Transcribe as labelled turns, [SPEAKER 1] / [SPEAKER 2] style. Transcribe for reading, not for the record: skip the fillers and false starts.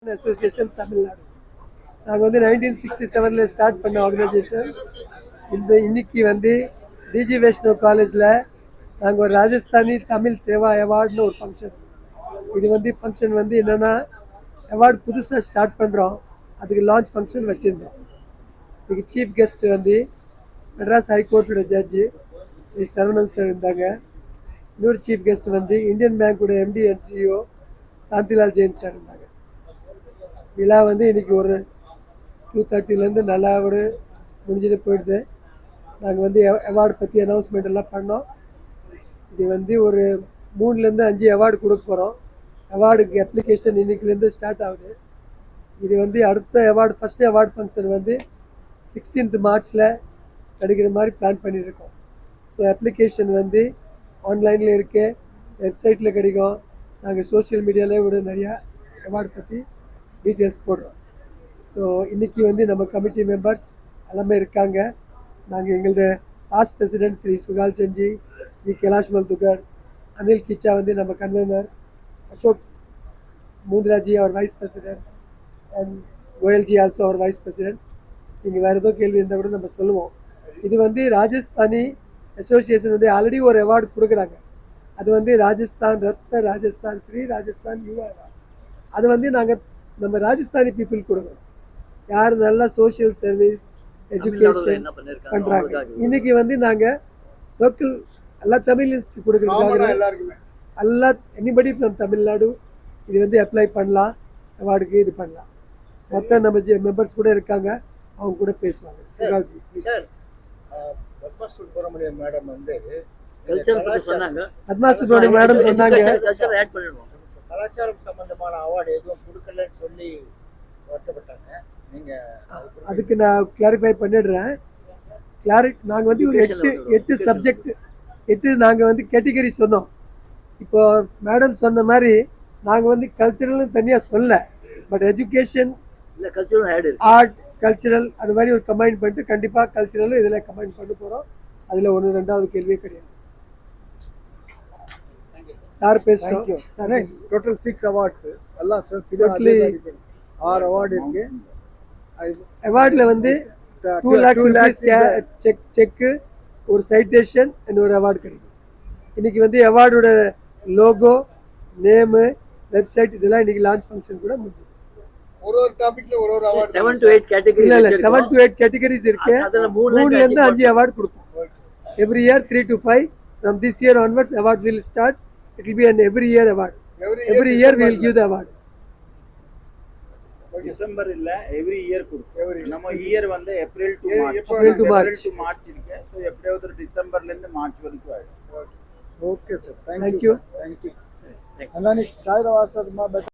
[SPEAKER 1] ரத்ன association Tamil Nadu. நாங்கள் வந்து 1967 start பண்ண ஆர்கனைசேஷன். இன்னைக்கு வந்து டிஜி வைஷ்ணவ் காலேஜில் நாங்கள் ஒரு ராஜஸ்தானி தமிழ் சேவா அவார்டுன்னு ஒரு ஃபங்க்ஷன். இது வந்து ஃபங்க்ஷன் வந்து என்னென்னா அவார்டு புதுசாக ஸ்டார்ட் பண்ணுறோம். அதுக்கு லான்ச் ஃபங்க்ஷன் வச்சுருந்தோம். இன்னைக்கு சீஃப் கெஸ்ட் வந்து மெட்ராஸ் ஹைகோர்ட்டோட ஜட்ஜு ஸ்ரீ சரவணன் சார் இருந்தாங்க. இன்னொரு சீஃப் கெஸ்ட் வந்து இந்தியன் பேங்கோட MD and CEO Shantilal Jain sir இருந்தாங்க. விழா வந்து இன்னைக்கு ஒரு 2:30 நல்லா ஒரு முடிஞ்சுட்டு போயிடுது. நாங்கள் வந்து அவார்டு பற்றி அனௌன்ஸ்மெண்ட் எல்லாம் பண்ணோம். இது வந்து ஒரு 3-5 அவார்டு கொடுக்க போகிறோம். அவார்டுக்கு அப்ளிகேஷன் இன்னைக்குலேருந்து ஸ்டார்ட் ஆகுது. இது வந்து அடுத்த அவார்டு ஃபஸ்ட்டு அவார்டு ஃபங்க்ஷன் வந்து 16th மார்ச்சில் கிடைக்கிற மாதிரி பிளான் பண்ணியிருக்கோம். ஸோ அப்ளிகேஷன் வந்து ஆன்லைனில் இருக்கு, வெப்சைட்டில் கிடைக்கும். நாங்கள் சோஷியல் மீடியாவிலே விட நிறையா அவார்டு பற்றி டீட்டெயில்ஸ் போடுறோம். ஸோ இன்றைக்கி வந்து நம்ம கமிட்டி மெம்பர்ஸ் எல்லாமே இருக்காங்க. நாங்கள் எங்களது பாஸ்ட் பிரசிடென்ட் ஸ்ரீ சுகால் செஞ்சி, ஸ்ரீ கைலாஷ் மல்துகர், அனில் கிச்சா வந்து நம்ம கன்வீனர், அசோக் மூந்திராஜி அவர் vice president, and Goyalji also அவர் வைஸ் பிரசிடென்ட். நீங்கள் வேறு ஏதோ கேள்வி இருந்தால் கூட நம்ம சொல்லுவோம். இது வந்து ராஜஸ்தானி அசோசியேஷன் வந்து ஆல்ரெடி ஒரு அவார்டு கொடுக்குறாங்க. அது வந்து ராஜஸ்தான் ரத்ன ராஜஸ்தான் ஸ்ரீ ராஜஸ்தான் யுவா அவார்டு. அது வந்து நாங்கள் நம்ம ராஜஸ்தானி பீப்புள் கொடுக்குறோம். யார் நல்லா சோஷியல் சர்வீஸ் எஜுகேஷன் பண்ணுறாங்க. இன்னைக்கு வந்து நாங்கள் லோக்கல் எல்லா தமிழியன்ஸ்க்கு கொடுக்குறதுக்காக எல்லா எனிபடி ஃப்ரம் தமிழ்நாடு இது வந்து அப்ளை பண்ணலாம், அவார்டுக்கு இது பண்ணலாம். மொத்தம் நம்ம மெம்பர்ஸ் கூட இருக்காங்க, அவங்க கூட பேசுவாங்க. சுகால்ஜி ப்ளீஸ்.
[SPEAKER 2] மேடம் வந்து
[SPEAKER 1] பத்மா சுப்ரமணியம் மேடம் சொன்னாங்க
[SPEAKER 2] கலாச்சாரம் சம்பந்தமான அவார்டு எதுவும் கொடுக்கலன்னு சொல்லி வருத்தப்பட்டாங்க. நீங்கள்
[SPEAKER 1] அதுக்கு நான் கிளாரிஃபை பண்ணிடுறேன். நாங்கள் வந்து ஒரு 8 சப்ஜெக்ட் 8 நாங்கள் வந்து கேட்டகரி சொன்னோம். இப்போ மேடம் சொன்ன மாதிரி நாங்கள் வந்து கல்ச்சரல்னு தனியாக சொல்ல, பட் எஜுகேஷன், ஆர்ட், கல்ச்சரல் அது மாதிரி ஒரு கம்பைன் பண்ணிட்டு கண்டிப்பாக கல்ச்சரல் இதில் கம்பைன் பண்ண போகிறோம். அதில் 1-2வது கேள்வியே கிடையாது. சார் பேசுகிறோம். சார்
[SPEAKER 2] டோட்டல் 6 அவார்ட்ஸ் எல்லாம் டோட்டலி 6 அவார்டு இருக்கு.
[SPEAKER 1] அவார்டில் வந்து 2 lakhs செக்கு, ஒரு சைட்டேஷன் அண்ட் ஒரு அவார்டு கிடைக்கும். இன்னைக்கு வந்து அவார்டோட லோகோ, நேமு, வெப்சைட் இதெல்லாம் இன்னைக்கு லான்ச் ஃபங்க்ஷன் கூட முடிஞ்சது.
[SPEAKER 2] ஒரு டாபிக்ல ஒரு அவார்டு
[SPEAKER 3] 7 to 8 கேட்டகரி
[SPEAKER 1] இல்ல 7 to 8 கேட்டகரிஸ் இருக்கு. 3 5 அவார்டு கொடுப்போம். Every year 3 to 5. From this year onwards awards will start. It will be an every year award. Every year we will give the award.
[SPEAKER 4] December இல்ல every year கொடுக்கும். நம்ம year வந்து April to March இருக்கு. So எப்படியாவது டிசம்பர்ல இருந்து March வரைக்கும் ஆயிடும்.
[SPEAKER 2] Okay sir,
[SPEAKER 1] thank you.
[SPEAKER 2] Thank you. அண்ணா நீ சாயர வாஸ்தவமா